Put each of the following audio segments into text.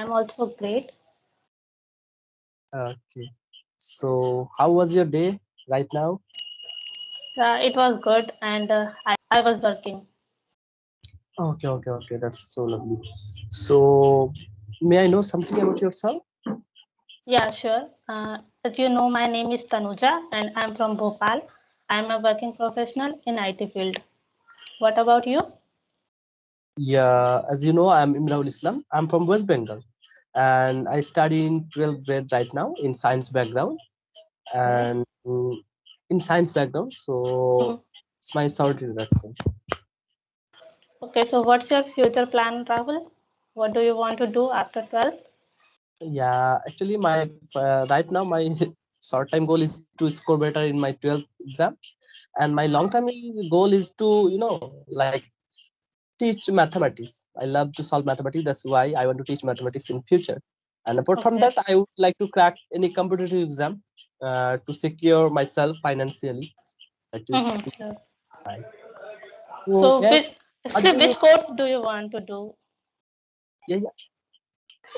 I'm also great. Okay. So, how was your day right now? It was good, and I was working. Okay. That's so lovely. So, may I know something about yourself? Yeah, sure. As you know, my name is Tanuja, and I'm from Bhopal. I'm a working professional in IT field. What about you? Yeah, as you know, I'm Imraul Islam. I'm from West Bengal, and I study in 12th grade right now in science background Okay. and in science background. So, Mhm. it's my short introduction. Okay, so what's your future plan, Rahul? What do you want to do after 12? Yeah, actually, my right now my short time goal is to score better in my 12th exam, and my long time goal is to like teach mathematics. I love to solve mathematics. That's why I want to teach mathematics in future. And apart from Okay. that, I would like to crack any competitive exam to secure myself financially. That is Sure. right. So So, yeah, what actually, do you? which course do you want to do? Yeah.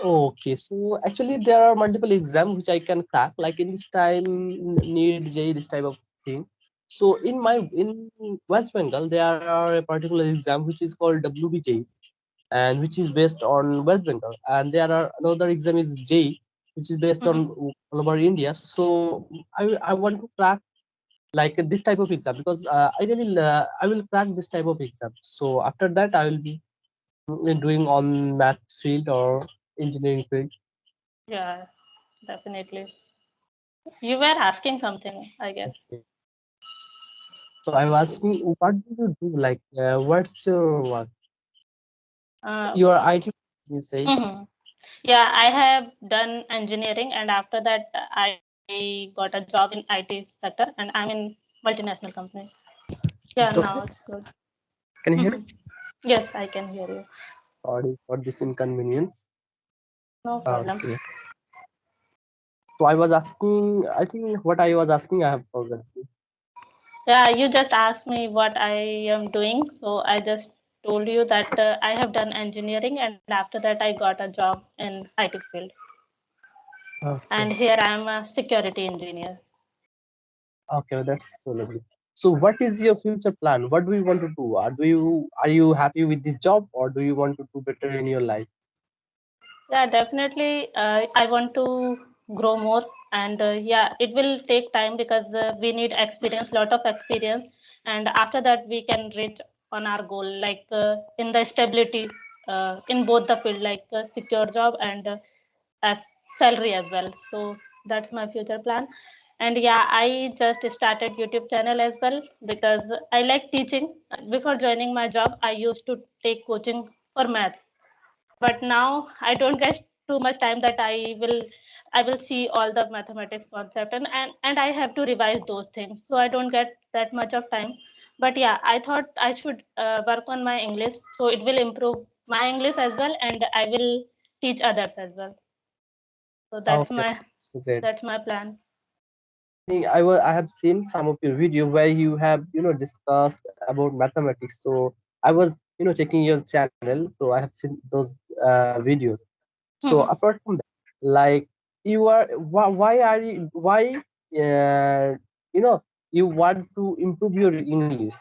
Okay, so actually there are multiple exams which I can crack. Like in this time, need J this type of thing. So in West Bengal there are a particular exam which is called WBJ and which is based on West Bengal, and there are another exam is J which is based on Mhm. all over India. So I want to crack like this type of exam because I will crack this type of exam. So after that I will be doing on math field or engineering field. Yeah, definitely. You were asking something, I guess. So I was asking, what do you do? Like, what's your work? Uh, Your IT, you said. mhm. Yeah, I have done engineering, and after that, I got a job in IT sector, and I'm in multinational company. Yeah, Is it now okay? it's good. Can you hear me? Mhm. Yes, I can hear you. Sorry for this inconvenience. No problem. Okay. So I was asking, I think what I was asking, I have forgotten. Yeah, you just asked me what I am doing, so I just told you that I have done engineering, and after that, I got a job in IT field, Okay. and here I am a security engineer. Okay, that's so lovely. So what is your future plan? What do you want to do? Are you happy with this job or do you want to do better in your life? Yeah, definitely. I want to grow more, and yeah, it will take time because we need experience, lot of experience, and after that we can reach on our goal, like in the stability in both the field, like secure job and as salary as well. So that's my future plan. And yeah, I just started YouTube channel as well because I like teaching. Before joining my job, I used to take coaching for math, but now I don't get too much time that I will see all the mathematics concept, and I have to revise those things, so I don't get that much of time. But yeah, I thought I should work on my English, so it will improve my English as well, and I will teach others as well. So that's Okay, my so great. that's my plan. I think I have seen some of your video where you have discussed about mathematics. So I was checking your channel, so I have seen those videos. So Mhm. apart from that, like why are you you know you want to improve your English?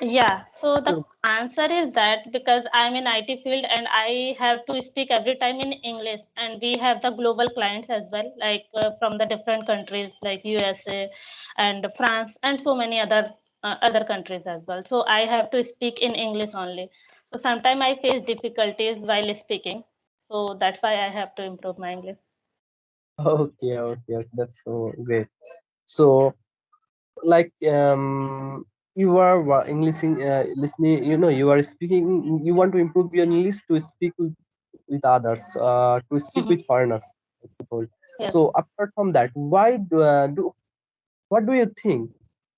Yeah, so the answer is that because I'm in IT field and I have to speak every time in English, and we have the global clients as well, like from the different countries like USA and France and so many other countries as well. So I have to speak in English only. So sometimes I face difficulties while speaking. So that's why I have to improve my English. Okay, that's so great. So like you are English listening, you are speaking, you want to improve your English to speak with others, to speak Mhm. with foreigners, people. Yes. So apart from that, why what do you think,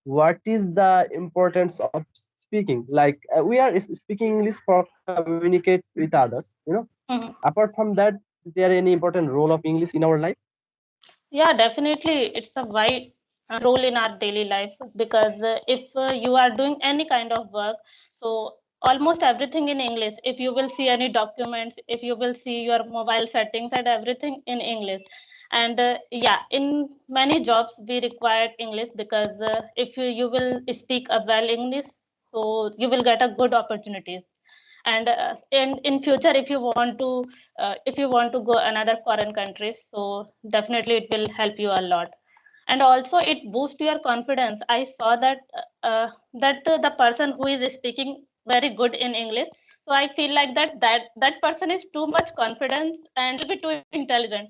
what is the importance of speaking, like we are speaking English for communicate with others, Mhm. apart from that, is there any important role of English in our life? Yeah, definitely. It's a wide role in our daily life because if you are doing any kind of work, so almost everything in English. If you will see any documents, if you will see your mobile settings and everything in English. And yeah, in many jobs we require English because if you will speak a well English, so you will get a good opportunities. And in future, if you want to go another foreign countries, so definitely it will help you a lot. And also it boosts your confidence. I saw that the person who is speaking very good in English, so I feel like that person is too much confidence and will be too intelligent.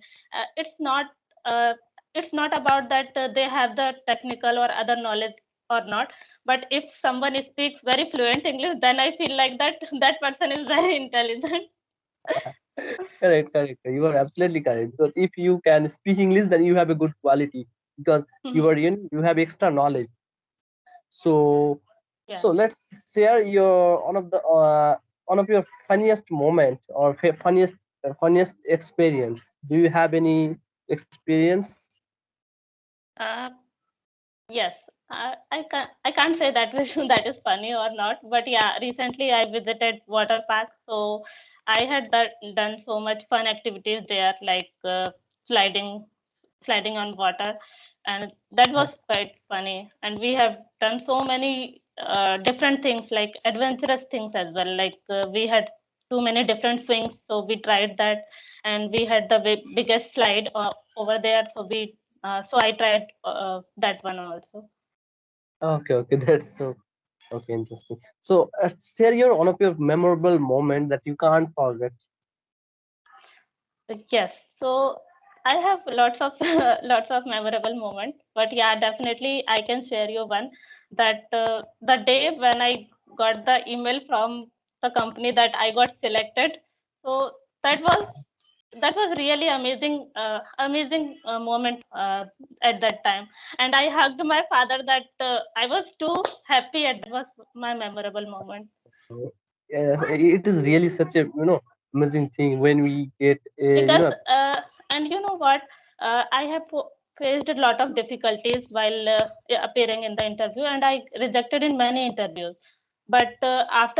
Uh, it's not about that they have the technical or other knowledge or not, but if someone speaks very fluent English, then I feel like that person is very intelligent. Correct, correct. You are absolutely correct. Because if you can speak English, then you have a good quality because you are you have extra knowledge. So Yeah. so let's share your one of your funniest moment or funniest experience. Do you have any experience? uh, Yes, I can't say that was that is funny or not, but yeah, recently I visited water park, so I had done so much fun activities there, like sliding sliding on water, and that was quite funny. And we have done so many different things, like adventurous things as well. Like we had too many different swings, so we tried that, and we had the biggest slide over there, so I tried that one also. Okay, okay, that's so okay, interesting. So share your one of your memorable moment that you can't forget. Yes, so I have lots of lots of memorable moments, but yeah, definitely I can share you one that the day when I got the email from the company that I got selected. So that was that was really amazing moment at that time, and I hugged my father. That I was too happy, and that was my memorable moment. Yes, it is really such a amazing thing when we get a Because and you know what, I have faced a lot of difficulties while appearing in the interview, and I rejected in many interviews. But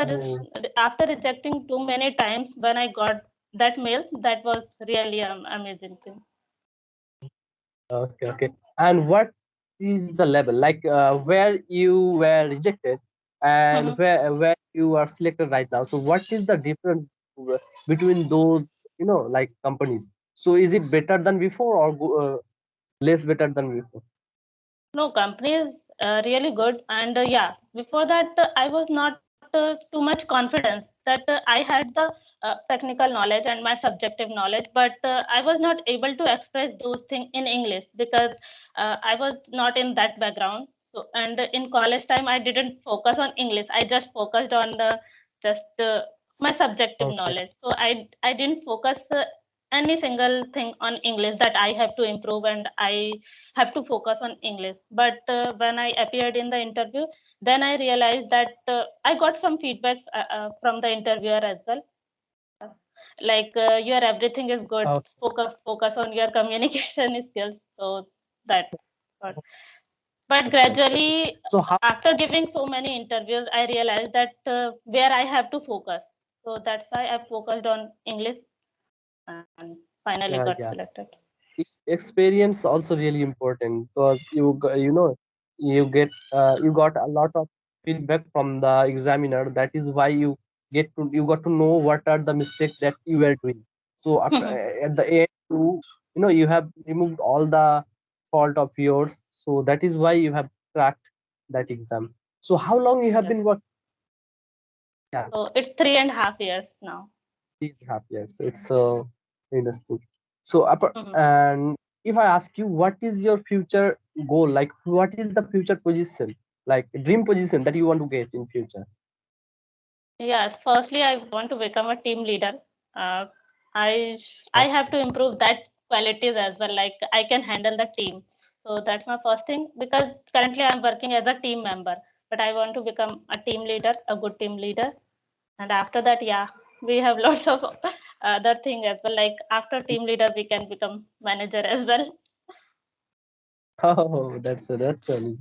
oh, after rejecting too many times, when I got that mail, that was really amazing thing. okay, okay. And what is the level like where you were rejected and Mhm. where you are selected right now? So what is the difference between those like companies? So is it better than before or less better than before? No, company is really good, and yeah, before that I was not too much confident that I had the technical knowledge and my subjective knowledge, but I was not able to express those things in English because I was not in that background. So, and in college time, I didn't focus on English. I just focused on just my subjective Okay, knowledge. So I didn't focus any single thing on English that I have to improve, and I have to focus on English. But when I appeared in the interview, then I realized that I got some feedbacks from the interviewer as well. Uh, like your everything is good. okay, Focus on your communication skills. So that. But okay, interesting. gradually, So how after giving so many interviews, I realized that where I have to focus. So that's why I focused on English and finally got yeah, yeah. selected. Experience also really important because you got a lot of feedback from the examiner. That is why you got to know what are the mistakes that you were doing. So after at the end you have removed all the fault of yours. So that is why you have cracked that exam. So how long you have Yes. been working? Yeah, So it's 3.5 years now. 3.5 years. It's so interesting. So, Mhm. and if I ask you, what is your future goal? Like, what is the future position, like dream position that you want to get in future? Yes, firstly, I want to become a team leader. Uh, I have Okay. to improve that qualities as well. Like I can handle the team. So that's my first thing because currently I'm working as a team member, but I want to become a team leader, a good team leader. And after that, yeah, we have lots of other thing as well. Like after team leader, we can become manager as well. Oh, that's funny.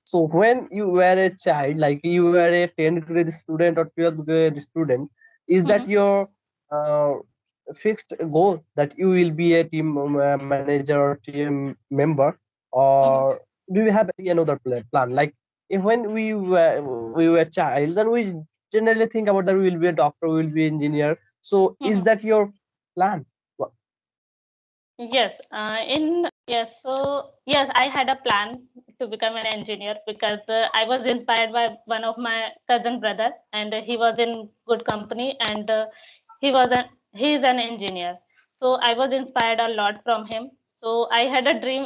So when you were a child, like you were a 10th grade student or 12th grade student, is that Mhm, your uh, fixed goal that you will be a team manager or team member, or mhm. do you have any another plan? Like if when we were child, then we generally think about that we will be a doctor, we will be engineer. So is Mhm. that your plan? Yes, yes. So yes, I had a plan to become an engineer because I was inspired by one of my cousin brother, and he was in good company, and he is an engineer. So I was inspired a lot from him. So I had a dream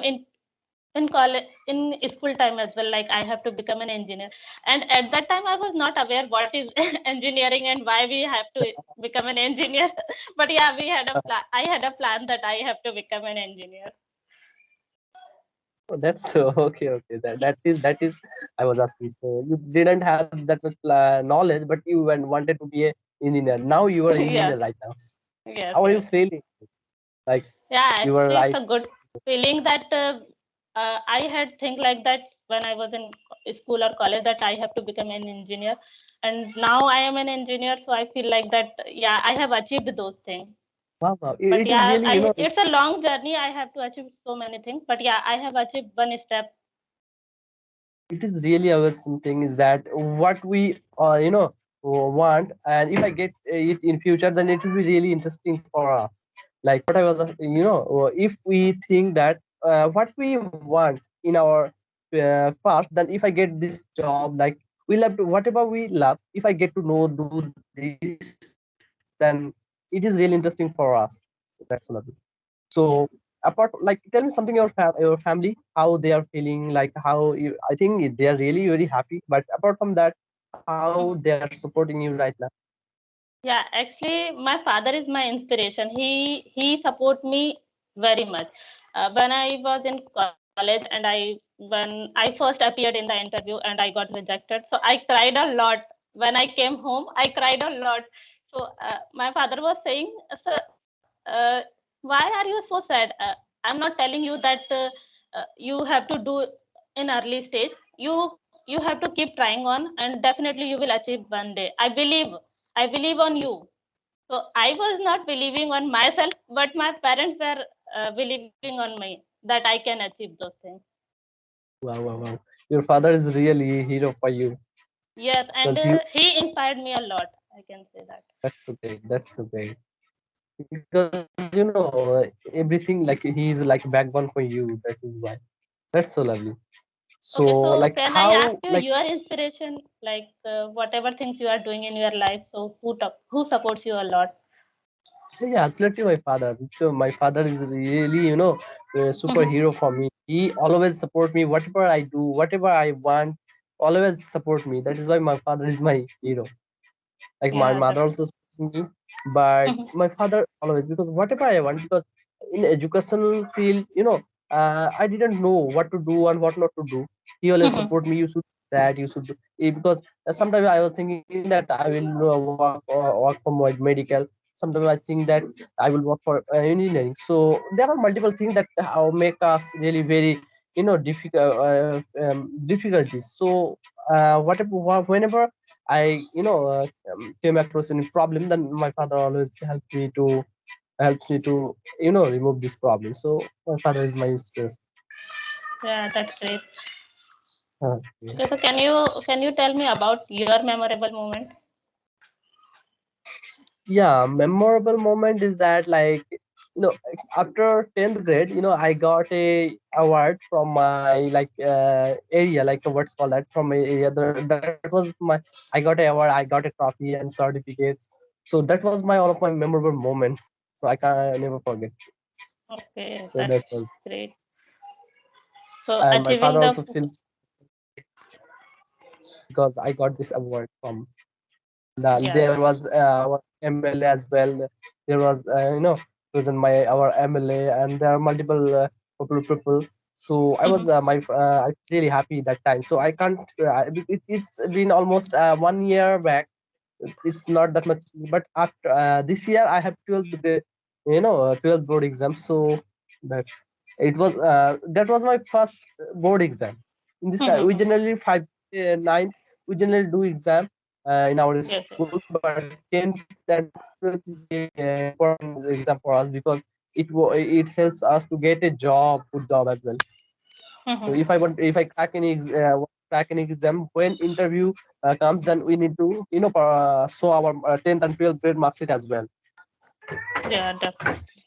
in college, in school time as well, like I have to become an engineer. And at that time I was not aware what is engineering and why we have to become an engineer. But yeah, we had a plan. I had a plan that I have to become an engineer. Oh, that's so okay, okay. That is I was asking. So you didn't have that much knowledge, but you wanted to be a engineer. Now you are engineer Yes, right now. yes, How are you yes. feeling? Like Yeah, you were actually it's like, a good feeling that I had think like that when I was in school or college, that I have to become an engineer. And now I am an engineer, so I feel like that, yeah, I have achieved those things. wow, wow. But It is yeah, really, it's a long journey. I have to achieve so many things. But yeah, I have achieved one step. it is really our something is that what we want, and if I get it in future, then it will be really interesting for us. Like what I was if we think that what we want in our past, then if I get this job, like we love to whatever we love, if I get to know do this, then it is really interesting for us. So that's one of it. So apart, like tell me something your family, how they are feeling, like how you, I think they are really very happy, but apart from that, how they are Mhm. supporting you right now? Yeah, actually, my father is my inspiration. He support me very much. When I was in college and when I first appeared in the interview and I got rejected, so I cried a lot. When I came home, I cried a lot. So my father was saying, "Sir, why are you so sad? I'm not telling you that you have to do in early stage. You have to keep trying on, and definitely you will achieve one day. I believe on you." So I was not believing on myself, but my parents were believing on me that I can achieve those things. Wow, wow, wow. Your father is really a hero for you, Yes, and because you, he inspired me a lot. I can say that. that's so great, that's so great. Because everything, like he is like a backbone for you, that is why. That's so lovely. So Okay, like so can I how, ask you like, your inspiration, like whatever things you are doing in your life? So who supports you a lot? yeah, absolutely my father. So my father is really, a Mhm. superhero for me. He always support me, whatever I do, whatever I want, always support me. That is why my father is my hero. Like my Yeah, mother that's. also supporting me, but Mhm. my father always, because whatever I want, because in educational field, I didn't know what to do and what not to do. He always Mhm. support me. You should do that. You should do because sometimes I was thinking that I will work for medical. Sometimes I think that I will work for engineering. So there are multiple things that make us really very difficult difficulties. So whenever I came across any problem, then my father always helps me to remove this problem. So my father is my inspiration. Yeah, that's great. Okay. Okay, so can you tell me about your memorable moment? Yeah, memorable moment is that, like, after 10th grade, I got a award from my, like, area, like, what's called that, from my area. That was my, I got a award, I got a trophy and certificates. So that was my all of my memorable moment. So I can never forget. Okay, So that's that was, great. So and my achieving father the. also feels because I got this award from. Yes. There was our MLA as well. There was present my our MLA, and there are multiple popular people. So I was Mhm. I was really happy that time. So I can't. It's been almost 1 year back. It's not that much, but after this year I have 12 board exams. So that's, it was that was my first board exam. In this time, we Mhm. generally five ninth, we generally do exam in our Yes, school, yes. but 10th and 12th is very important exam for us, because it helps us to get a job, good job as well. So Mhm. if I crack any crack any exam, when interview comes, then we need to show our 10th and 12th grade mark sheet as well. Yeah, definitely.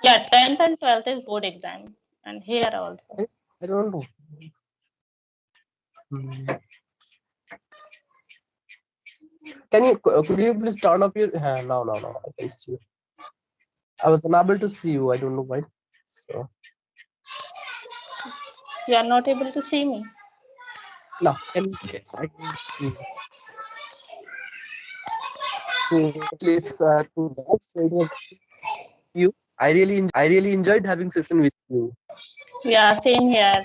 Yeah, 10th and 12th is board exam, and here also. I don't know. Hmm. Could you please turn up your no, I can see you. I was unable to see you, I don't know why. So You are not able to see me. now I can see you. So actually it's too bad. So it was you. I really enjoyed having session with you. Yeah, same here.